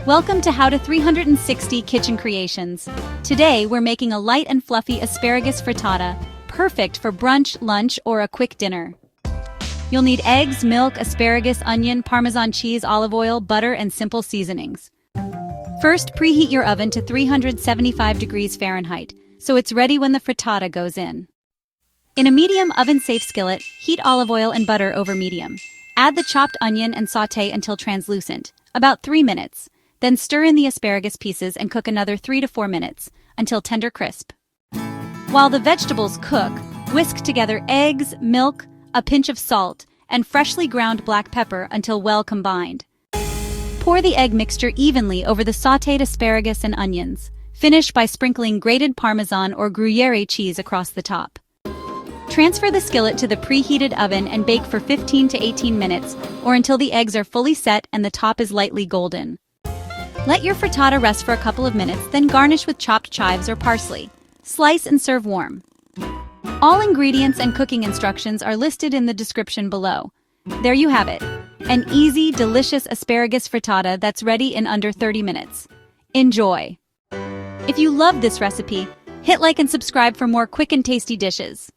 Welcome to How to 360 Kitchen Creations. Today we're making a light and fluffy asparagus frittata, perfect for brunch, lunch, or a quick dinner. You'll need eggs, milk, asparagus, onion, Parmesan cheese, olive oil, butter, and simple seasonings. First, preheat your oven to 375 degrees Fahrenheit, so it's ready when the frittata goes in. In a medium oven-safe skillet, heat olive oil and butter over medium. Add the chopped onion and sauté until translucent, about 3 minutes. Then stir in the asparagus pieces and cook another 3 to 4 minutes, until tender crisp. While the vegetables cook, whisk together eggs, milk, a pinch of salt, and freshly ground black pepper until well combined. Pour the egg mixture evenly over the sautéed asparagus and onions. Finish by sprinkling grated Parmesan or Gruyère cheese across the top. Transfer the skillet to the preheated oven and bake for 15 to 18 minutes, or until the eggs are fully set and the top is lightly golden. Let your frittata rest for a couple of minutes, then garnish with chopped chives or parsley. Slice and serve warm. All ingredients and cooking instructions are listed in the description below. There you have it, an easy, delicious asparagus frittata that's ready in under 30 minutes. Enjoy! If you love this recipe, hit like and subscribe for more quick and tasty dishes.